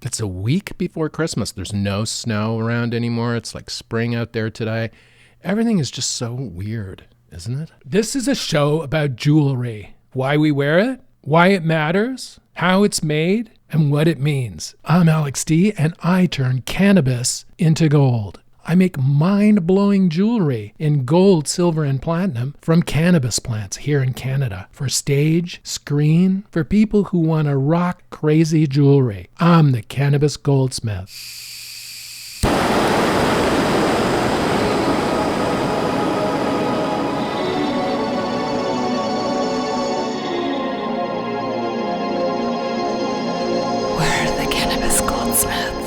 It's a week before Christmas. There's no snow around anymore. It's like spring out there today. Everything is just so weird, isn't it? This is a show about jewelry. Why we wear it, why it matters, how it's made, and what it means. I'm Alex D, and I turn cannabis into gold. I make mind-blowing jewelry in gold, silver, and platinum from cannabis plants here in Canada for stage, screen, for people who want to rock crazy jewelry. I'm the cannabis goldsmith. We're the cannabis goldsmiths.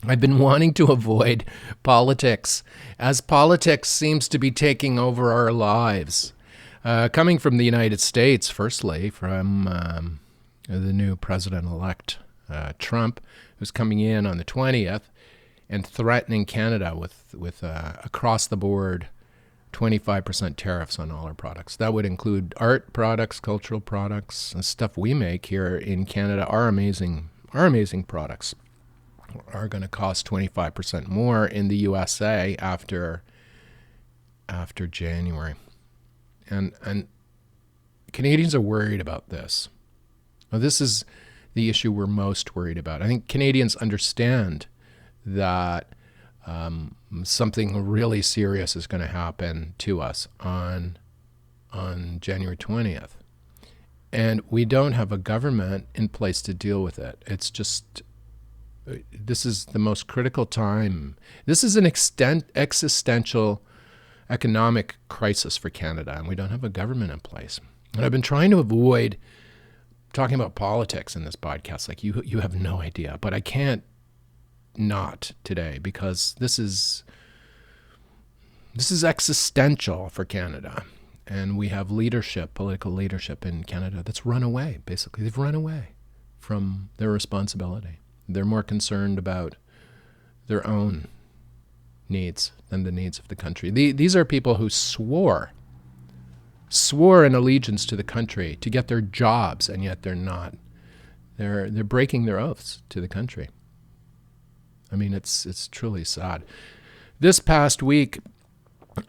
I've been wanting to avoid politics, as politics seems to be taking over our lives. Coming from the United States, firstly, from the new president-elect Trump, who's coming in on the 20th and threatening Canada with across-the-board 25% tariffs on all our products. That would include art products, cultural products, and stuff we make here in Canada. Our amazing products are going to cost 25% more in the USA after January. And Canadians are worried about this. Well, this is the issue we're most worried about. I think Canadians understand that something really serious is going to happen to us on January 20th. And we don't have a government in place to deal with it. It's just... This is the most critical time. This is an existential economic crisis for Canada, and we don't have a government in place. And I've been trying to avoid talking about politics in this podcast. Like you have no idea, but I can't not today because this is existential for Canada, and we have political leadership in Canada that's run away. Basically, they've run away from their responsibility. They're more concerned about their own needs than the needs of the country. These are people who swore an allegiance to the country to get their jobs, and yet they're not. They're breaking their oaths to the country. I mean, it's truly sad. This past week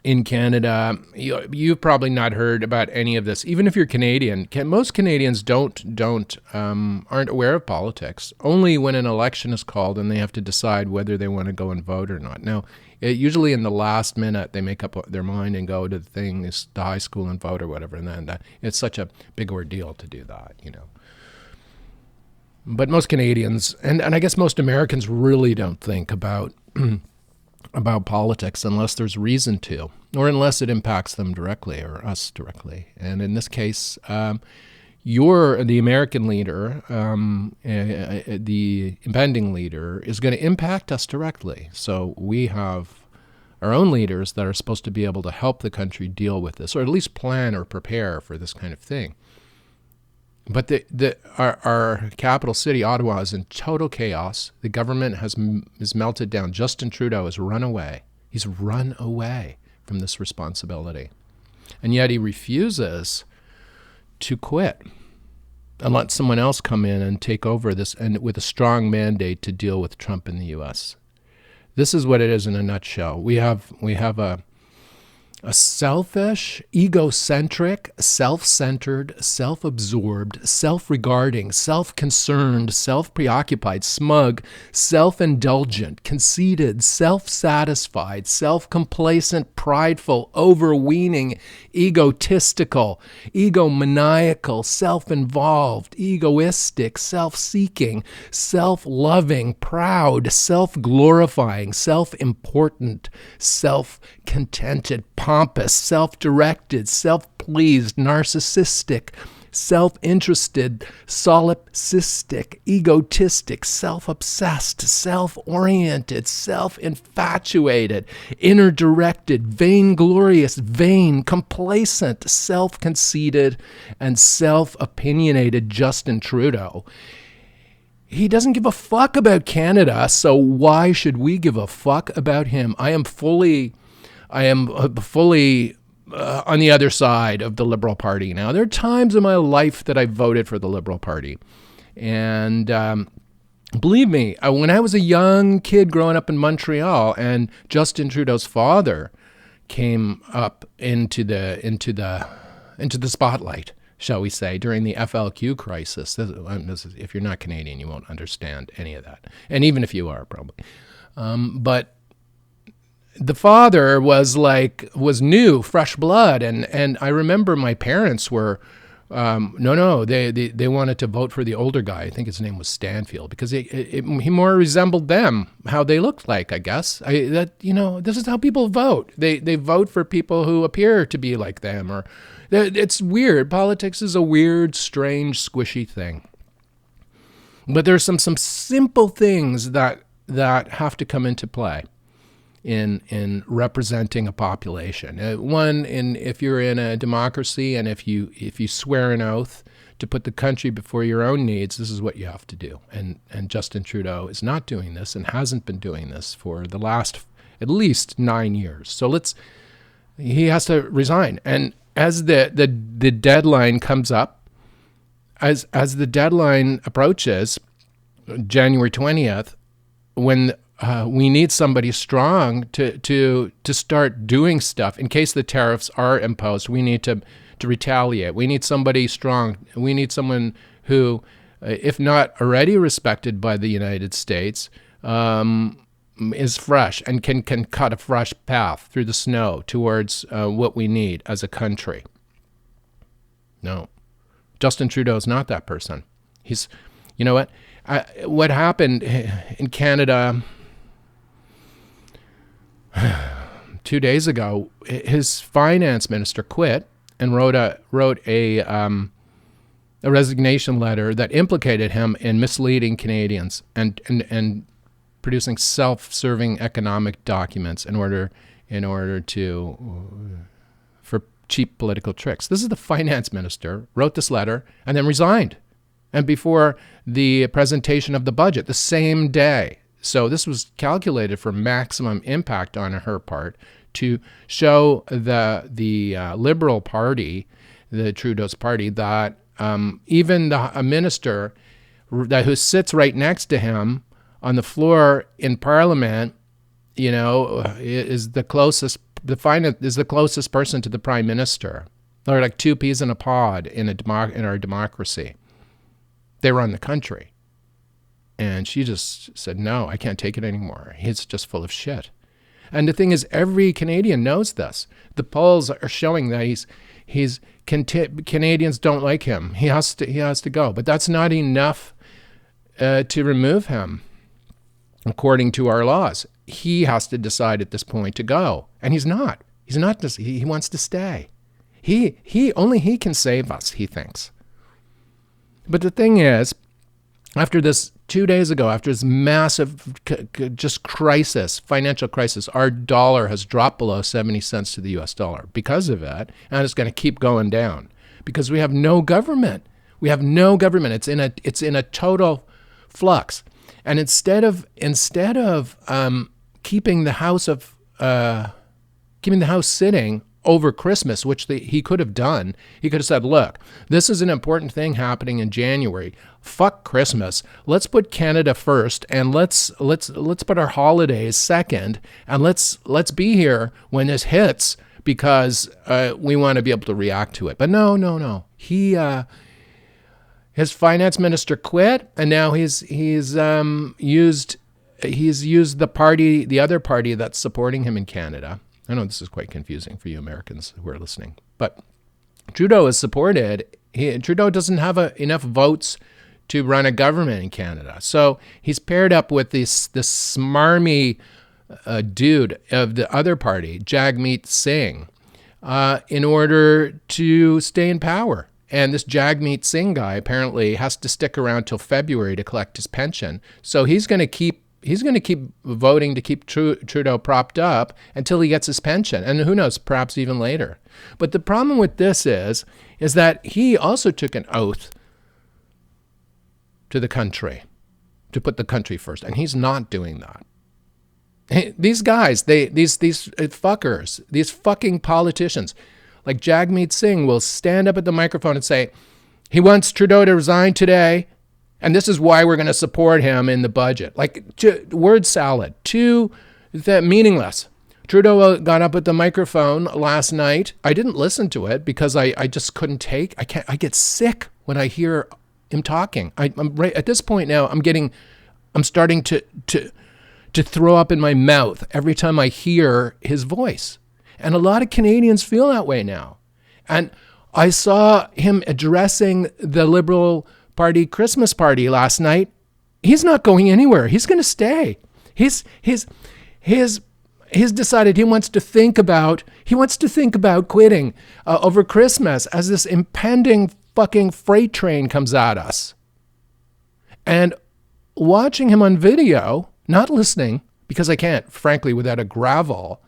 in Canada, you've probably not heard about any of this. Even if you're Canadian, most Canadians aren't aware of politics. Only when an election is called and they have to decide whether they want to go and vote or not. Now, usually in the last minute, they make up their mind and go to the high school and vote or whatever. And then it's such a big ordeal to do that, you know. But most Canadians, and I guess most Americans, really don't think about politics unless there's reason to, or unless it impacts them directly or us directly. And in this case, you're the American leader, the impending leader, is going to impact us directly. So we have our own leaders that are supposed to be able to help the country deal with this, or at least plan or prepare for this kind of thing. But our capital city, Ottawa, is in total chaos. The government is melted down. Justin Trudeau has run away. He's run away from this responsibility. And yet he refuses to quit and let someone else come in and take over this, and with a strong mandate to deal with Trump in the U.S. This is what it is in a nutshell. We have a selfish, egocentric, self-centered, self-absorbed, self-regarding, self-concerned, self-preoccupied, smug, self-indulgent, conceited, self-satisfied, self-complacent, prideful, overweening, egotistical, egomaniacal, self-involved, egoistic, self-seeking, self-loving, proud, self-glorifying, self-important, self-contented, pompous, self-directed, self-pleased, narcissistic, self-interested, solipsistic, egotistic, self-obsessed, self-oriented, self-infatuated, inner-directed, vainglorious, vain, complacent, self-conceited, and self-opinionated Justin Trudeau. He doesn't give a fuck about Canada, so why should we give a fuck about him? I am fully on the other side of the Liberal Party now. There are times in my life that I voted for the Liberal Party. And believe me, when I was a young kid growing up in Montreal, and Justin Trudeau's father came up into the spotlight, shall we say, during the FLQ crisis. If you're not Canadian, you won't understand any of that, and even if you are, probably. But the father was new, fresh blood, and I remember my parents were. They wanted to vote for the older guy. I think his name was Stanfield, because he more resembled them, how they looked like, I guess. This is how people vote. They vote for people who appear to be like them, or it's weird. Politics is a weird, strange, squishy thing. But there's some simple things that have to come into play in representing a population. If you're in a democracy, and if you swear an oath to put the country before your own needs, this is what you have to do. And Justin Trudeau is not doing this, and hasn't been doing this for the last at least 9 years. So he has to resign. And as the deadline comes up, as the deadline approaches, January 20th, when we need somebody strong to start doing stuff in case the tariffs are imposed. We need to retaliate. We need somebody strong. We need someone who, if not already respected by the United States, is fresh and can cut a fresh path through the snow towards what we need as a country. No, Justin Trudeau is not that person. He's, you know what happened in Canada 2 days ago, his finance minister quit and wrote a resignation letter that implicated him in misleading Canadians and producing self-serving economic documents in order for cheap political tricks. This is the finance minister, wrote this letter and then resigned. And before the presentation of the budget, the same day. So this was calculated for maximum impact on her part to show the Liberal Party, the Trudeau's party, that even a minister who sits right next to him on the floor in Parliament, is the closest. The finance is the closest person to the Prime Minister. They're like two peas in a pod in our democracy. They run the country. And she just said, no, I can't take it anymore. He's just full of shit. And the thing is, every Canadian knows this. The polls are showing that Canadians don't like him. He has to go. But that's not enough to remove him, according to our laws. He has to decide at this point to go. And he's not. He wants to stay. Only he can save us, he thinks. But the thing is, after this 2 days ago, after this massive just crisis, financial crisis, our dollar has dropped below 70 cents to the US dollar because of it, and it's going to keep going down because we have no government. We have no government. It's in a total flux. And instead of keeping the house sitting over Christmas, which he could have done, he could have said, look, this is an important thing happening in January. Fuck Christmas. Let's put Canada first, and let's put our holidays second, and let's be here when this hits because we want to be able to react to it. But no. His finance minister quit, and now he's used the other party that's supporting him in Canada. I know this is quite confusing for you Americans who are listening, but Trudeau is supported. Trudeau doesn't have enough votes to run a government in Canada. So he's paired up with this smarmy dude of the other party, Jagmeet Singh, in order to stay in power. And this Jagmeet Singh guy apparently has to stick around till February to collect his pension. So he's going to keep voting to keep Trudeau propped up until he gets his pension. And who knows, perhaps even later. But the problem with this is that he also took an oath to the country, to put the country first. And he's not doing that. These guys, these fuckers, these fucking politicians, like Jagmeet Singh will stand up at the microphone and say, he wants Trudeau to resign today, And this is why we're going to support him in the budget. Like, word salad. Meaningless. Trudeau got up at the microphone last night. I didn't listen to it because I just couldn't take. I get sick when I hear him talking. I'm right at this point now. I'm starting to throw up in my mouth every time I hear his voice. And a lot of Canadians feel that way now. And I saw him addressing the Liberal Party Christmas party last night. He's not going anywhere. He's going to stay. He's decided he wants to think about quitting over Christmas as this impending fucking freight train comes at us. And watching him on video, not listening, because I can't, frankly, without a gravel,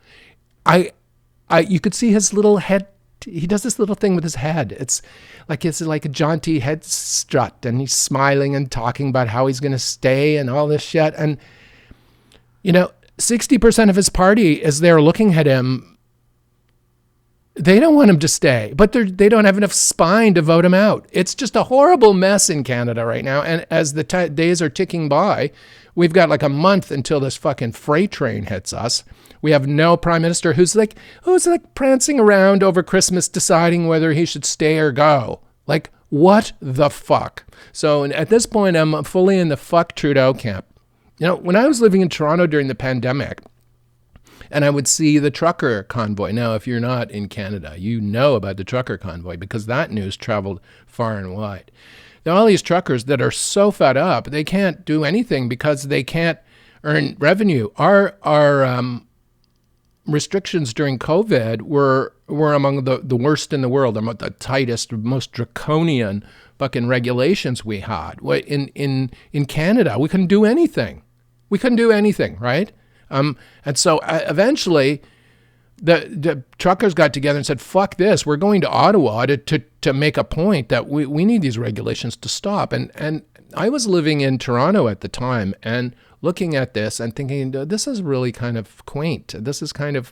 you could see his little head. He does this little thing with his head. It's like a jaunty head strut, and he's smiling and talking about how he's going to stay and all this shit. And, 60% of his party is there looking at him. They don't want him to stay, but they don't have enough spine to vote him out. It's just a horrible mess in Canada right now. And as the days are ticking by, we've got like a month until this fucking freight train hits us. We have no prime minister who's like prancing around over Christmas deciding whether he should stay or go. Like, what the fuck? So at this point, I'm fully in the fuck Trudeau camp. When I was living in Toronto during the pandemic, and I would see the trucker convoy. Now, if you're not in Canada, you know about the trucker convoy because that news traveled far and wide. There are all these truckers that are so fed up, they can't do anything because they can't earn revenue. Our restrictions during COVID were among the worst in the world, among the tightest, most draconian fucking regulations we had. In Canada, we couldn't do anything. Right? And so eventually the truckers got together and said, fuck this, we're going to Ottawa to make a point that we need these regulations to stop. And I was living in Toronto at the time and looking at this and thinking, this is really kind of quaint. This is kind of,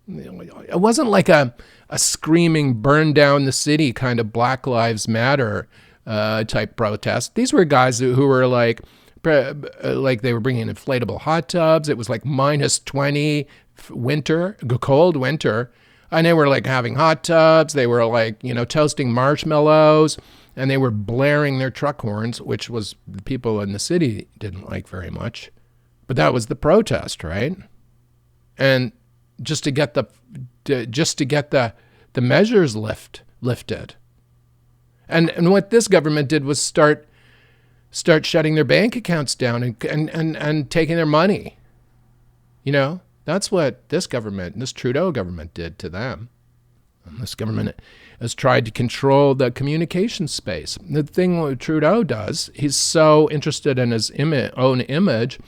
it wasn't like a screaming burn down the city kind of Black Lives Matter type protest. These were guys who were like they were bringing inflatable hot tubs. It was like minus 20 winter, cold winter. And they were like having hot tubs. They were like, toasting marshmallows, and they were blaring their truck horns, which was the people in the city didn't like very much. But that was the protest, right? And just to get the measures lifted. And what this government did was start shutting their bank accounts down and taking their money. That's what this Trudeau government did to them. And this government has tried to control the communication space. The thing what Trudeau does, he's so interested in his own image,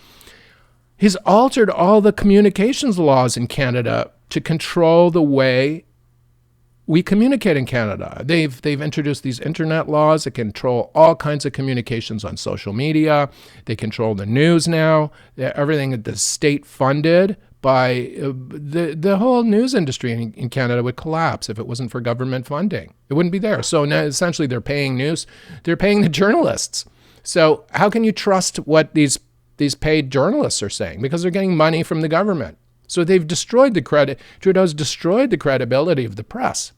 he's altered all the communications laws in Canada to control the way we communicate in Canada. They've introduced these internet laws that control all kinds of communications on social media. They control the news now. Everything that the state funded by the whole news industry in Canada would collapse if it wasn't for government funding. It wouldn't be there. So now essentially they're paying the journalists. So how can you trust what these paid journalists are saying? Because they're getting money from the government. So they've destroyed the credit. Trudeau's destroyed the credibility of the press,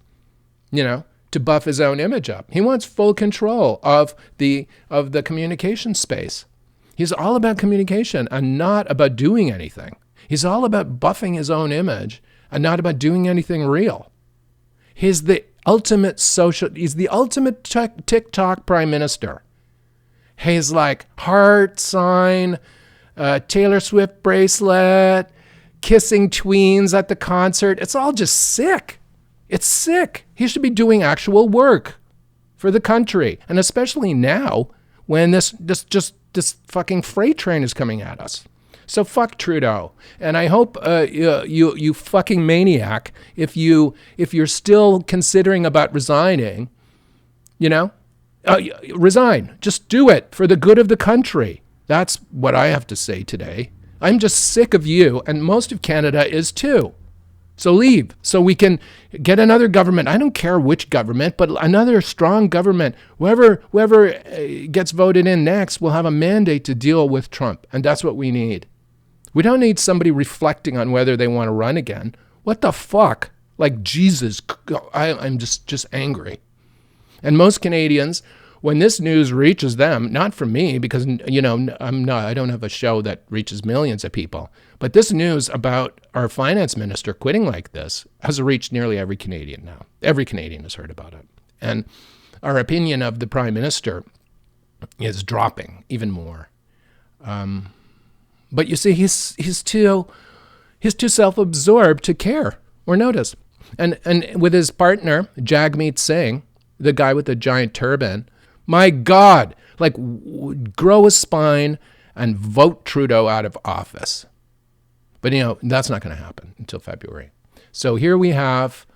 to buff his own image up. He wants full control of the communication space. He's all about communication and not about doing anything. He's all about buffing his own image and not about doing anything real. He's the ultimate TikTok prime minister. He's like heart sign, Taylor Swift bracelet, kissing tweens at the concert. It's all just sick. It's sick. He should be doing actual work for the country. And especially now when this fucking freight train is coming at us. So fuck Trudeau. And I hope you fucking maniac, if you're still considering about resigning, resign. Just do it for the good of the country. That's what I have to say today. I'm just sick of you, and most of Canada is too. So leave, so we can get another government. I don't care which government, but another strong government. Whoever gets voted in next will have a mandate to deal with Trump, and that's what we need. We don't need somebody reflecting on whether they want to run again. What the fuck? Like, Jesus, I'm just angry. And most Canadians, when this news reaches them, not from me, because I don't have a show that reaches millions of people, but this news about our finance minister quitting like this has reached nearly every Canadian now. Every Canadian has heard about it. And our opinion of the prime minister is dropping even more. But you see, he's too self-absorbed to care or notice. And with his partner, Jagmeet Singh, the guy with the giant turban, my God, like, grow a spine and vote Trudeau out of office. But, that's not going to happen until February. So here we have,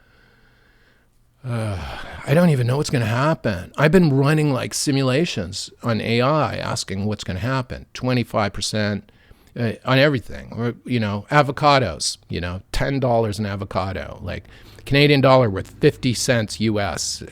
I don't even know what's going to happen. I've been running like simulations on AI asking what's going to happen. 25% on everything. Or, avocados, $10 an avocado, like Canadian dollar worth 50 cents US,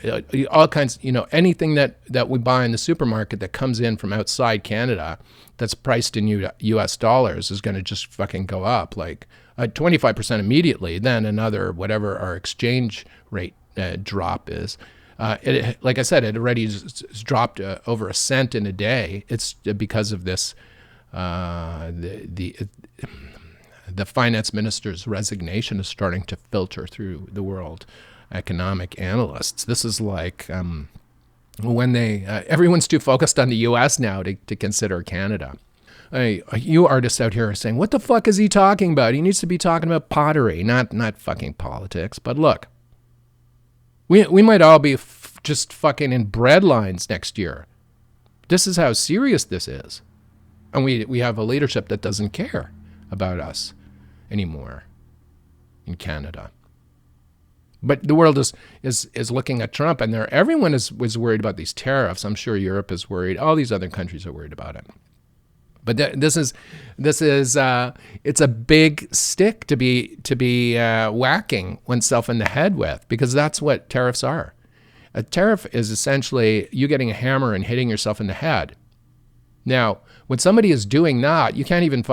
all kinds, anything that we buy in the supermarket that comes in from outside Canada that's priced in US dollars is going to just fucking go up like 25% immediately, then another, whatever our exchange rate drop is. Like I said, it already has dropped over a cent in a day. It's because of this, the finance minister's resignation is starting to filter through the world economic analysts. This is like when everyone's too focused on the U.S. now to consider Canada. You artists out here are saying, what the fuck is he talking about? He needs to be talking about pottery, not fucking politics. But look, we might all be just fucking in bread lines next year. This is how serious this is. And we have a leadership that doesn't care about us anymore in Canada. But the world is looking at Trump, and everyone was worried about these tariffs. I'm sure Europe is worried. All these other countries are worried about it. But this is it's a big stick to be whacking oneself in the head with, because that's what tariffs are. A tariff is essentially you getting a hammer and hitting yourself in the head. Now, when somebody is doing that, you can't even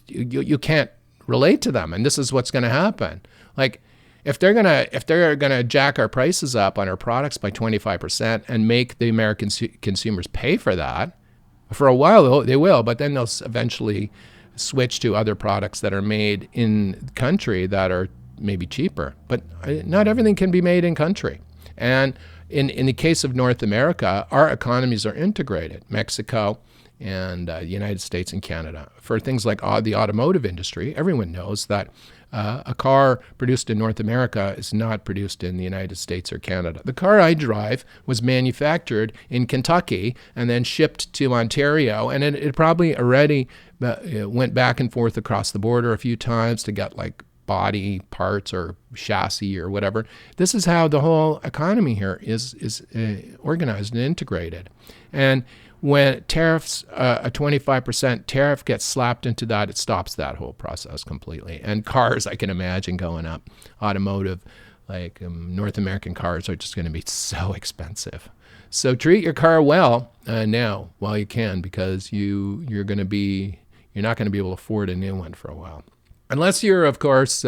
you can't relate to them, and this is what's going to happen. Like, if they're gonna jack our prices up on our products by 25% and make the American consumers pay for that, for a while they will, but then they'll eventually switch to other products that are made in country that are maybe cheaper. But not everything can be made in country. And in the case of North America, our economies are integrated. Mexico and the United States and Canada. For things like the automotive industry, everyone knows that a car produced in North America is not produced in the United States or Canada. The car I drive was manufactured in Kentucky and then shipped to Ontario, and it probably already went back and forth across the border a few times to get like body parts or chassis or whatever. This is how the whole economy here is organized and integrated. And when tariffs, a 25% tariff gets slapped into that, it stops that whole process completely. And cars, I can imagine going up. Automotive, like North American cars are just going to be so expensive. So treat your car well now while you can, because you're not going to be able to afford a new one for a while. Unless you're, of course,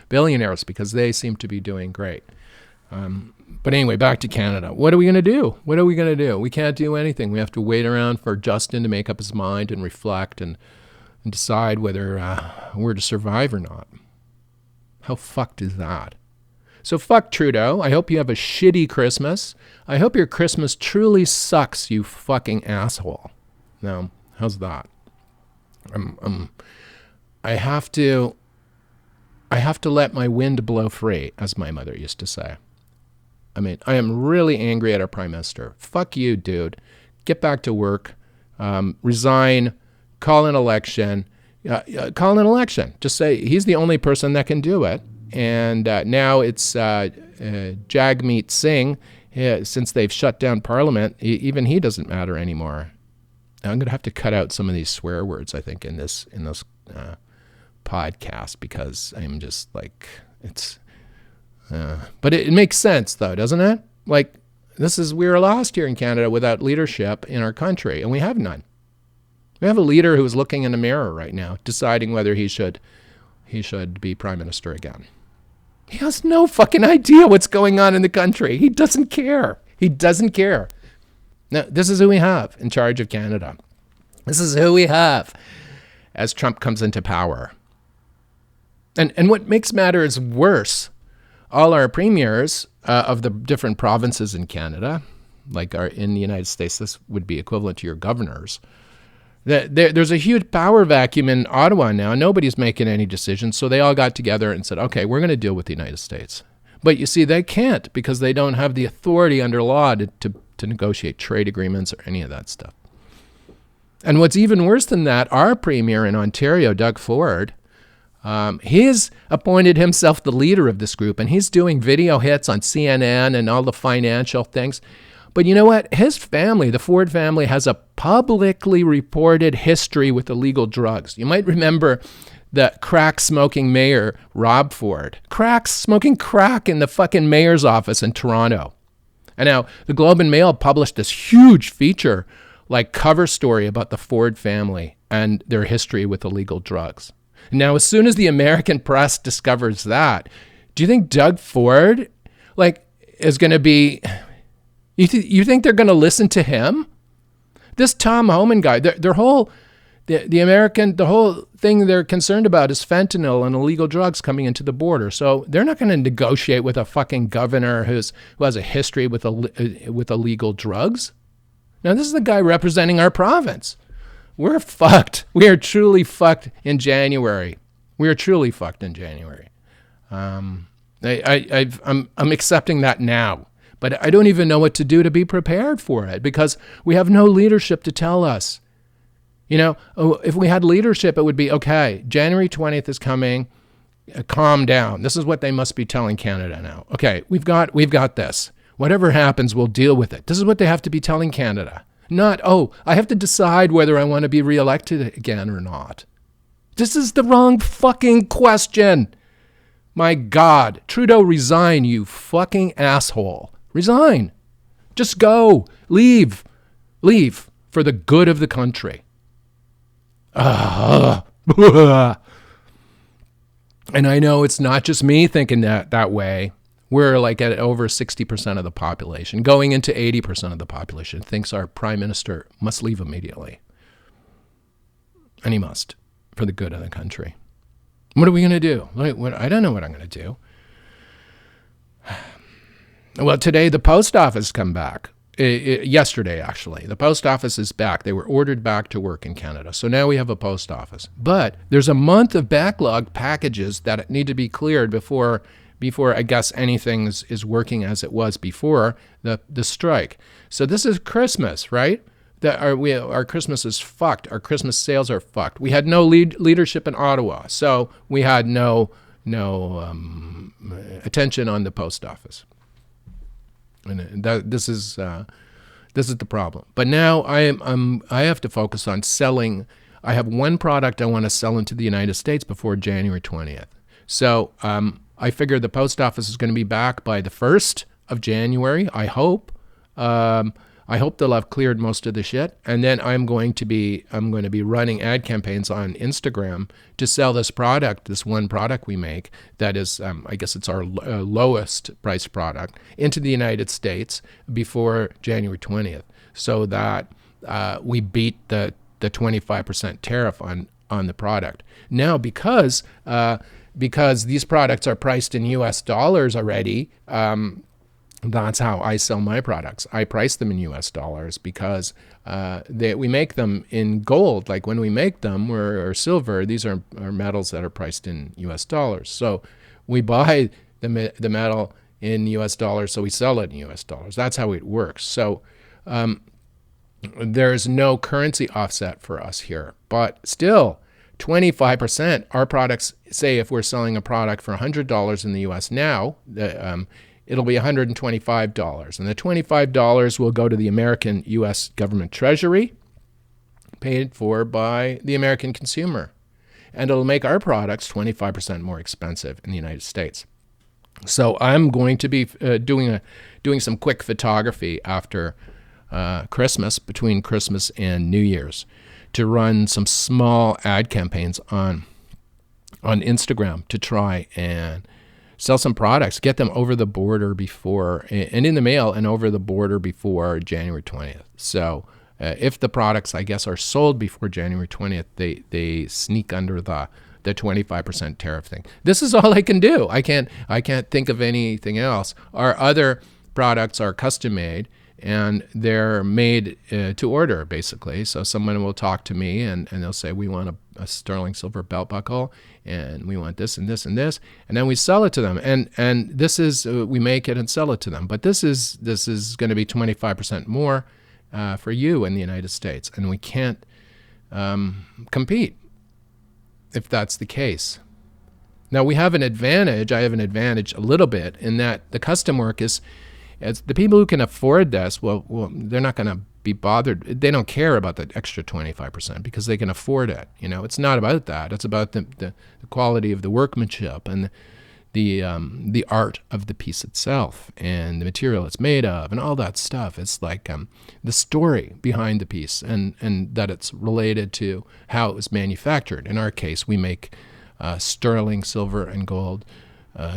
billionaires, because they seem to be doing great. But anyway, back to Canada. What are we going to do? We can't do anything. We have to wait around for Justin to make up his mind and reflect and decide whether we're to survive or not. How fucked is that? So fuck Trudeau. I hope you have a shitty Christmas. I hope your Christmas truly sucks, you fucking asshole. Now, how's that? I have to let my wind blow free, as my mother used to say. I mean, I am really angry at our prime minister. Fuck you, dude. Get back to work. Resign. Call an election. Just say he's the only person that can do it. And now it's Jagmeet Singh. Since they've shut down Parliament, even he doesn't matter anymore. I'm going to have to cut out some of these swear words, I think, in this podcast, because I'm just like It's, but it makes sense though, doesn't it? Like we were lost here in Canada without leadership in our country, and we have none. We have a leader who is looking in the mirror right now, deciding whether he should be prime minister again. He has no fucking idea what's going on in the country. He doesn't care. He doesn't care. Now, this is who we have in charge of Canada. This is who we have as Trump comes into power. And what makes matters worse, all our premiers of the different provinces in Canada, in the United States, this would be equivalent to your governors. There's a huge power vacuum in Ottawa now. Nobody's making any decisions. So they all got together and said, okay, we're going to deal with the United States. But you see, they can't because they don't have the authority under law to negotiate trade agreements or any of that stuff. And what's even worse than that, our premier in Ontario, Doug Ford, he's appointed himself the leader of this group, and he's doing video hits on CNN and all the financial things. But you know what? His family, the Ford family, has a publicly reported history with illegal drugs. You might remember the crack-smoking mayor, Rob Ford. Smoking crack in the fucking mayor's office in Toronto. And now the Globe and Mail published this huge feature, cover story about the Ford family and their history with illegal drugs. Now, as soon as the American press discovers that, do you think Doug Ford, is going to be... You think they're going to listen to him? This Tom Homan guy, the whole thing they're concerned about is fentanyl and illegal drugs coming into the border. So they're not going to negotiate with a fucking governor who has a history with illegal drugs. Now, this is the guy representing our province. We're fucked. We are truly fucked in January. I'm accepting that now. But I don't even know what to do to be prepared for it because we have no leadership to tell us. If we had leadership, it would be, okay, January 20th is coming, calm down. This is what they must be telling Canada now. Okay, we've got this. Whatever happens, we'll deal with it. This is what they have to be telling Canada. Not, I have to decide whether I want to be reelected again or not. This is the wrong fucking question. My God, Trudeau, resign, you fucking asshole. Resign. Just go. Leave for the good of the country. And I know it's not just me thinking that way. We're at over 60% of the population, going into 80% of the population thinks our prime minister must leave immediately. And he must, for the good of the country. What are we going to do? I don't know what I'm going to do. Well, today the post office come back. Yesterday, actually. The post office is back. They were ordered back to work in Canada. So now we have a post office. But there's a month of backlog packages that need to be cleared before I guess anything is working as it was before the strike. So this is Christmas, right? Our Christmas is fucked. Our Christmas sales are fucked. We had no leadership in Ottawa. So we had no attention on the post office. And this is the problem. But now I have to focus on selling. I have one product I want to sell into the United States before January 20th. So I figure the post office is going to be back by the 1st of January. I hope. I hope they'll have cleared most of the shit, and then I'm going to be running ad campaigns on Instagram to sell this one product we make that is, I guess it's our lowest priced product, into the United States before January 20th, so that we beat the 25% tariff on the product. Now, because these products are priced in U.S. dollars already. That's how I sell my products. I price them in U.S. dollars because we make them in gold. Like when we make them, or silver, these are metals that are priced in U.S. dollars. So we buy the metal in U.S. dollars, so we sell it in U.S. dollars. That's how it works. So there's no currency offset for us here. But still, 25%, our products, say if we're selling a product for $100 in the U.S. now, it'll be $125. And the $25 will go to the American U.S. government treasury, paid for by the American consumer. And it'll make our products 25% more expensive in the United States. So I'm going to be doing some quick photography after Christmas, between Christmas and New Year's, to run some small ad campaigns on Instagram to try and sell some products, get them over the border before, and in the mail and over the border before January 20th. So if the products, I guess, are sold before January 20th, they sneak under the 25% tariff thing. This is all I can do. I can't think of anything else. Our other products are custom made, and they're made to order, basically. So someone will talk to me, and they'll say, we want a sterling silver belt buckle, and we want this and this and this, and then we sell it to them. And this is, we make it and sell it to them. But this is going to be 25% more for you in the United States, and we can't compete if that's the case. Now, we have an advantage. I have an advantage a little bit in that the custom work is, as the people who can afford this, well, they're not going to be bothered. They don't care about the extra 25% because they can afford it. You know, it's not about that. It's about the quality of the workmanship and the art of the piece itself and the material it's made of and all that stuff. It's like the story behind the piece and that it's related to how it was manufactured. In our case, we make sterling silver and gold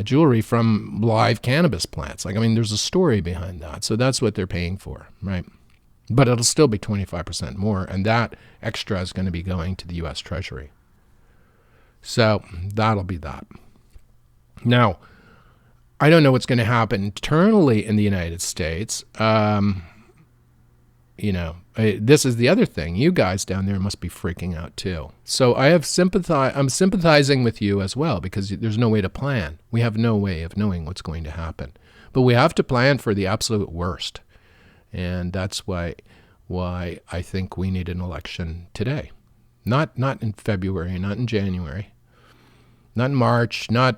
jewelry from live cannabis plants. Like, I mean, there's a story behind that. So that's what they're paying for, right? But it'll still be 25% more, and that extra is going to be going to the U.S. Treasury. So that'll be that. Now, I don't know what's going to happen internally in the United States. This is the other thing. You guys down there must be freaking out too. So I'm sympathizing with you as well, because there's no way to plan. We have no way of knowing what's going to happen. But we have to plan for the absolute worst. And that's why I think we need an election today. Not in February, not in January, not in March, no,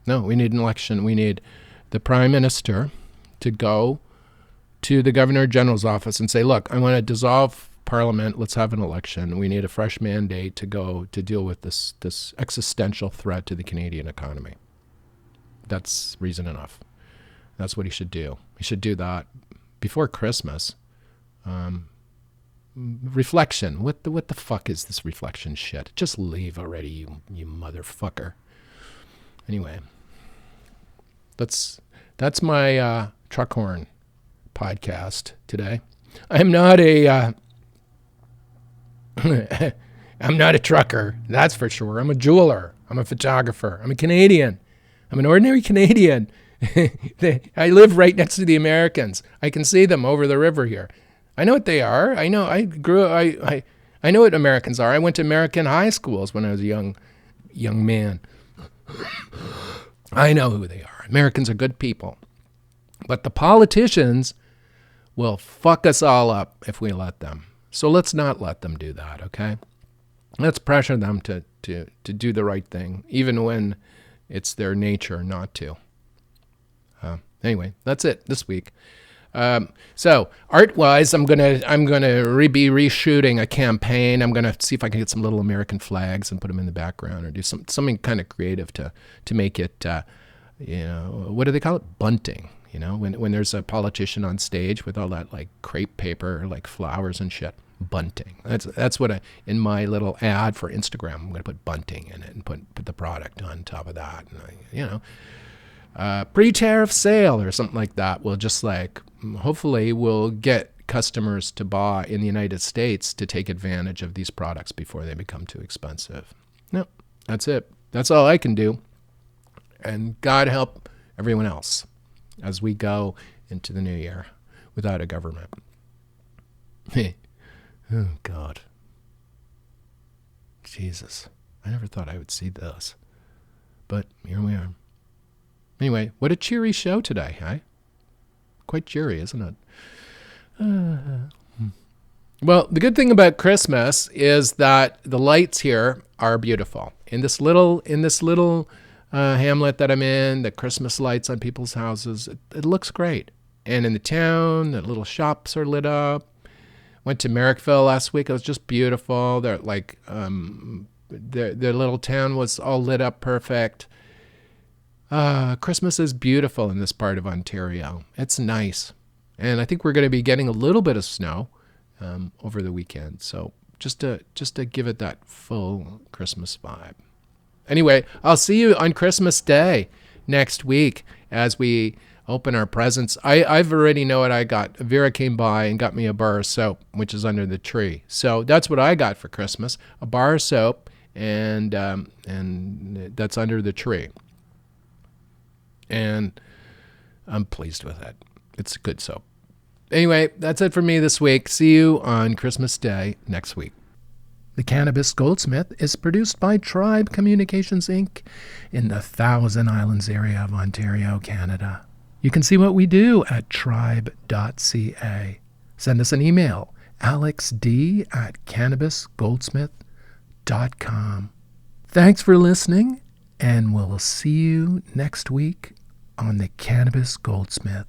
we need an election. We need the Prime Minister to go to the Governor General's office and say, look, I want to dissolve Parliament. Let's have an election. We need a fresh mandate to go to deal with this existential threat to the Canadian economy. That's reason enough. That's what he should do. He should do that before Christmas. Reflection. What the fuck is this reflection shit? Just leave already, you motherfucker. Anyway, that's my truck horn podcast today. I'm not a I'm not a trucker, that's for sure. I'm a jeweler. I'm a photographer. I'm a Canadian. I'm an ordinary Canadian. I live right next to the Americans. I can see them over the river here. I know what they are. I know. I know what Americans are. I went to American high schools when I was a young man. I know who they are. Americans are good people. But the politicians will fuck us all up if we let them. So let's not let them do that, okay? Let's pressure them to do the right thing, even when it's their nature not to. Anyway, that's it this week. So art-wise, I'm gonna be reshooting a campaign. I'm gonna see if I can get some little American flags and put them in the background, or do something kind of creative to make it, what do they call it? Bunting. You know, when there's a politician on stage with all that like crepe paper, like flowers and shit. Bunting. That's what in my little ad for Instagram, I'm gonna put bunting in it and put the product on top of that. And pre-tariff sale or something like that will just like, hopefully will get customers to buy in the United States to take advantage of these products before they become too expensive. No, that's it. That's all I can do. And God help everyone else as we go into the new year without a government. Oh, God. Jesus. I never thought I would see this. But here we are. Anyway, what a cheery show today, huh? Quite cheery, isn't it? Well, the good thing about Christmas is that the lights here are beautiful. In this little hamlet that I'm in, the Christmas lights on people's houses, it looks great. And in the town, the little shops are lit up. Went to Merrickville last week. It was just beautiful. They're like, their little town was all lit up perfect. Christmas is beautiful in this part of Ontario. It's nice. And I think we're going to be getting a little bit of snow over the weekend. So just to give it that full Christmas vibe. Anyway, I'll see you on Christmas Day next week as we open our presents. I've already know what I got. Vera came by and got me a bar of soap, which is under the tree. So that's what I got for Christmas, a bar of soap, and that's under the tree. And I'm pleased with it. It's good soap. Anyway, that's it for me this week. See you on Christmas Day next week. The Cannabis Goldsmith is produced by Tribe Communications, Inc. in the Thousand Islands area of Ontario, Canada. You can see what we do at tribe.ca. Send us an email, alexd@cannabisgoldsmith.com. Thanks for listening, and we'll see you next week on the Cannabis Goldsmith.